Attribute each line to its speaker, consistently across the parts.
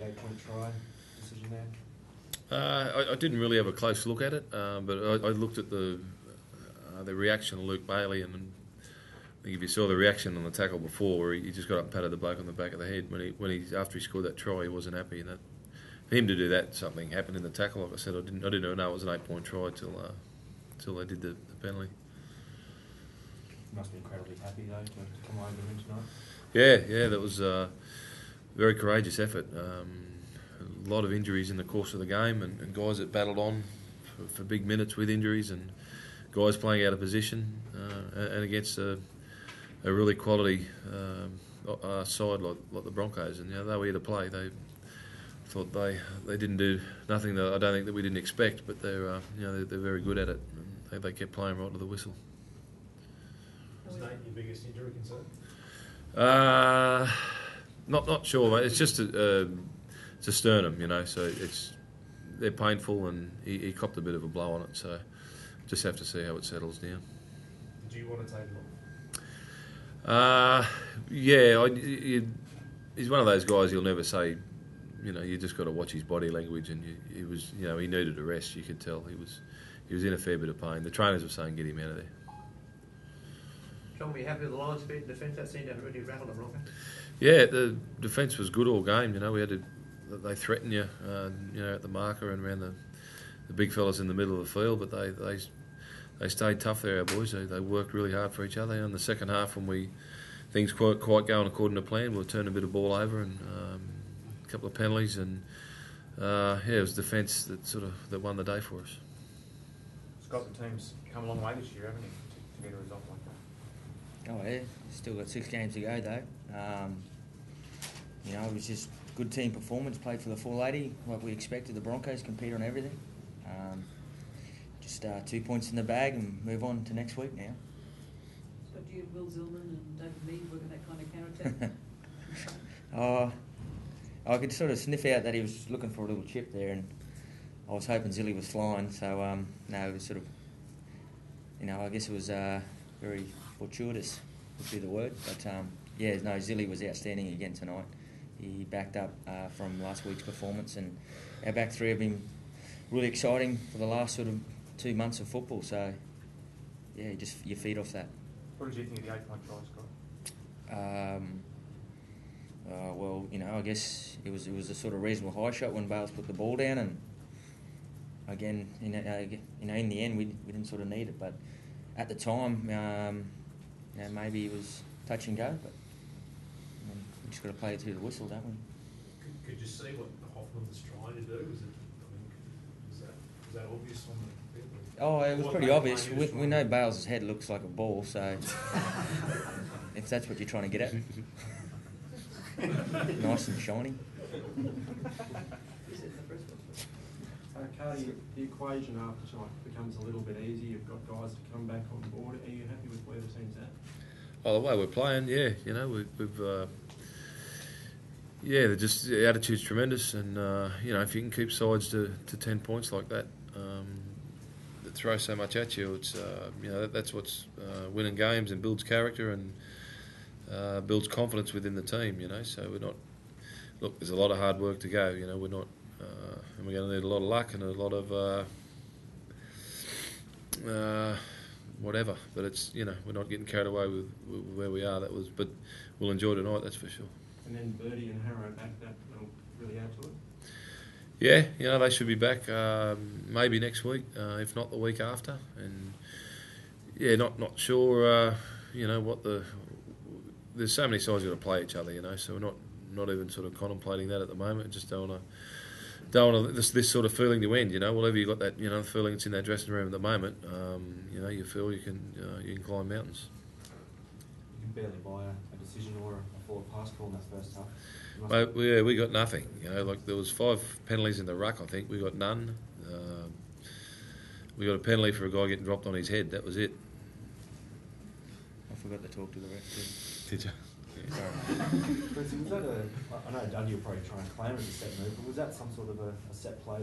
Speaker 1: the 8-point try decision there?
Speaker 2: I didn't really have a close look at it, but I looked at the reaction of Luke Bailey, and I think if you saw the reaction on the tackle before, where he just got up and patted the bloke on the back of the head when he after he scored that try, he wasn't happy, and that for him to do that, something happened in the tackle. Like I said, I didn't even know it was an 8-point try till they did the penalty.
Speaker 1: You must be incredibly happy though to come over him tonight.
Speaker 2: Yeah, that was a very courageous effort. A lot of injuries in the course of the game, and guys that battled on for big minutes with injuries, and guys playing out of position, and against a really quality side like the Broncos, and they were here to play. They thought they didn't do nothing that I don't think that we didn't expect, but they're very good at it, and they kept playing right to the whistle.
Speaker 3: Was that your biggest injury concern?
Speaker 2: Not sure, mate. It's just it's a sternum, so they're painful, and he copped a bit of a blow on it, so just have to see how it settles down.
Speaker 3: Did you want to take it on?
Speaker 2: He's one of those guys you'll never say, you just got to watch his body language, and he needed a rest. You could tell he was in a fair bit of pain. The trainers were saying get him out of there.
Speaker 4: John, were you happy with the Lions' speed defence? That seemed to have really rattled the Broncos.
Speaker 2: Yeah, the defence was good all game. They threaten you, at the marker and around the big fellas in the middle of the field, but they stayed tough there, our boys. They worked really hard for each other. In the second half, when things quite going according to plan, we'll turn a bit of ball over and a couple of penalties, and it was defence that won the day for us.
Speaker 1: Scott, the team's come a long way this year, haven't you, to get a result like that?
Speaker 5: Oh yeah, still got 6 games to go though. It was just good team performance, played for the 480 like we expected. The Broncos compete on everything. Just 2 points in the bag and move on to next week now.
Speaker 6: But do you have Will Zillman and David Mead working that kind of counter-attack?
Speaker 5: I could sort of sniff out that he was looking for a little chip there, and I was hoping Zilly was flying, so no, it was sort of, I guess it was very fortuitous would be the word, but Zilly was outstanding again tonight. He backed up from last week's performance, and our back three have been really exciting for the last sort of 2 months of football, so yeah, you feed off that.
Speaker 1: What did you think of the 8-point try, Scott?
Speaker 5: I guess it was a sort of reasonable high shot when Bales put the ball down, and again, in the end we didn't sort of need it, but at the time, maybe it was touch and go, but we just got to play it through the whistle, don't we?
Speaker 3: Could you see what Hoffman was trying to do? Was that obvious on the field?
Speaker 5: Oh, it was pretty obvious. We know Bales' head looks like a ball, so if that's what you're trying to get at. Nice and shiny.
Speaker 7: Cardi, the equation after tonight becomes a little bit easier. You've got guys to come back on board. Are you happy with where the team's at?
Speaker 2: Oh, the way we're playing, yeah. The attitude's tremendous, and if you can keep sides to 10 points like that, that throw so much at you, it's that's what's winning games and builds character and builds confidence within the team. So we're not. Look, there's a lot of hard work to go. We're not, and we're going to need a lot of luck and a lot of whatever. But it's we're not getting carried away with where we are. But we'll enjoy tonight. That's for sure.
Speaker 7: And then Birdie and Harrow back, that'll really add to it.
Speaker 2: Yeah, they should be back maybe next week, if not the week after. And yeah, not sure. What there's so many sides got to play each other. So we're not even sort of contemplating that at the moment. Just don't want to this sort of feeling to end. Whatever you got that feeling that's in that dressing room at the moment. You feel you can climb mountains.
Speaker 1: You can barely buy a decision or a forward pass call in that first half.
Speaker 2: We got nothing. There was 5 penalties in the ruck. I think we got none. We got a penalty for a guy getting dropped on his head. That was it.
Speaker 5: I forgot to talk to the ref too.
Speaker 2: Did you?
Speaker 1: Yeah. Sorry. Was that I know Dougie will probably try and claim it as a set move, but was that some sort of a set play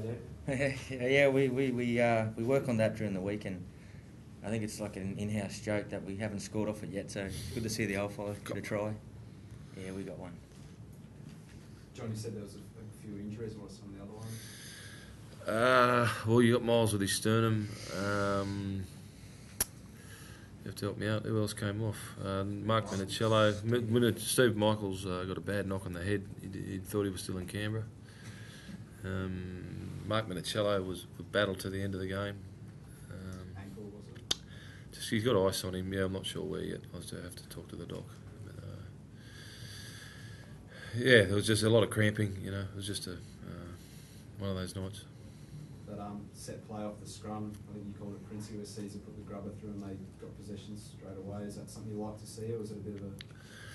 Speaker 1: there?
Speaker 5: Yeah, we work on that during the week, and I think it's like an in-house joke that we haven't scored off it yet. So it's good to see the old fellow give it a try. Yeah, we got one.
Speaker 1: John, you said there was a
Speaker 8: a few injuries. What are some of the other ones?
Speaker 2: Well, you got Miles with his sternum. You have to help me out. Who else came off? Mark Minicello. Steve Michaels got a bad knock on the head. He thought he was still in Canberra. Mark Minicello was battled to the end of the game.
Speaker 8: Ankle, was it?
Speaker 2: Just he's got ice on him. Yeah, I'm not sure where yet. I'll have to talk to the doc. But, yeah, there was just a lot of cramping. You know, it was just one of those nights.
Speaker 8: That set play off the scrum, I think you called it Princey, where Caesar put the grubber through and they got possessions straight away. Is that something you like to see, or was it a bit of a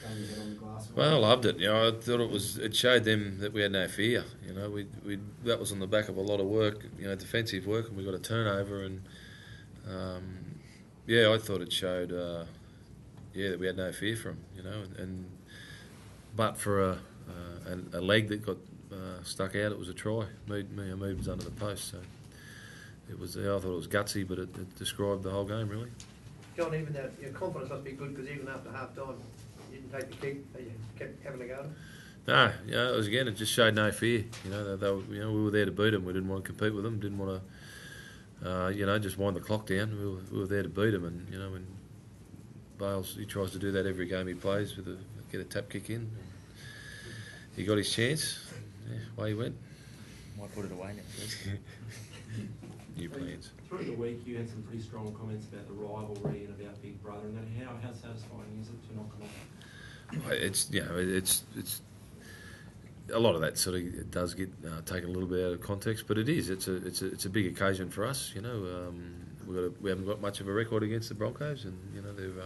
Speaker 8: bang your head on the glass?
Speaker 2: Well, I loved it. You know, I thought it showed them that we had no fear. You know, we that was on the back of a lot of work, you know, defensive work, and we got a turnover, and yeah, I thought it showed that we had no fear from them. You know, but for a leg that got stuck out, it was a try. Mead was under the post, so it was. I thought it was gutsy, but it described the whole game really.
Speaker 4: John, even though your confidence must be good because even after half time, you didn't take the kick, you kept having a go.
Speaker 2: No, you know, it just showed no fear. You know, we were there to beat them. We didn't want to compete with them. Didn't want to, just wind the clock down. We were there to beat them, and you know, when Bales, he tries to do that every game he plays get a tap kick in. He got his chance. Yeah, away he went.
Speaker 5: Might put it away next week.
Speaker 2: New plans.
Speaker 7: Through the week, you had some pretty strong comments about the rivalry and about Big Brother, and that how satisfying is it to knock them off?
Speaker 2: It's it's a lot of that sort of does get taken a little bit out of context, but it is. It's a big occasion for us. You know, we haven't got much of a record against the Broncos, and you know they've.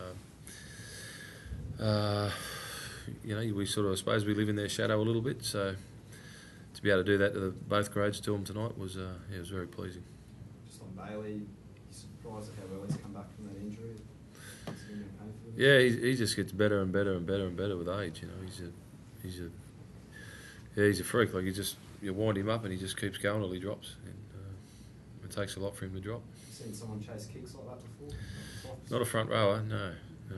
Speaker 2: We sort of, I suppose, we live in their shadow a little bit. So to be able to do that to both grades to them tonight was it was very pleasing.
Speaker 8: Just on Bailey, you surprised at how well he's come back from that injury?
Speaker 2: Yeah, he just gets better and better and better and better with age. You know, he's a freak. Like you wind him up and he just keeps going till he drops. And it takes a lot for him to drop.
Speaker 8: You seen someone chase kicks like that before?
Speaker 2: Not a front rower, no.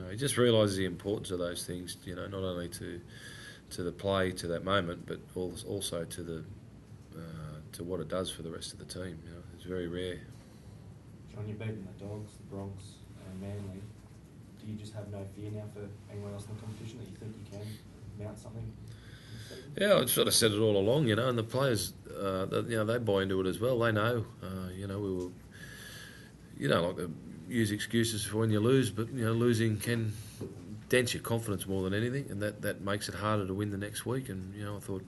Speaker 2: He just realises the importance of those things. You know, not only to the play, to that moment, but also to the to what it does for the rest of the team. You know, it's very rare.
Speaker 1: John, you're beating the Dogs, the Bronx, and Manly. Do you just have no fear now for anyone else in the competition that you think you can mount something?
Speaker 2: Yeah, I sort of said it all along, you know, and the players, they buy into it as well. They know, we were, like to use excuses for when you lose, but losing can dent your confidence more than anything, and that makes it harder to win the next week. And I thought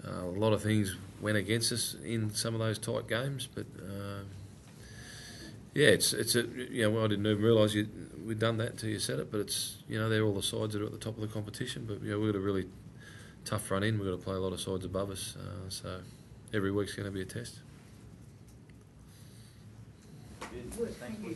Speaker 2: a lot of things went against us in some of those tight games, but I didn't even realise we'd done that until you said it. But it's they're all the sides that are at the top of the competition, but we've got a really tough run in. We've got to play a lot of sides above us, so every week's going to be a test.
Speaker 6: Thank you.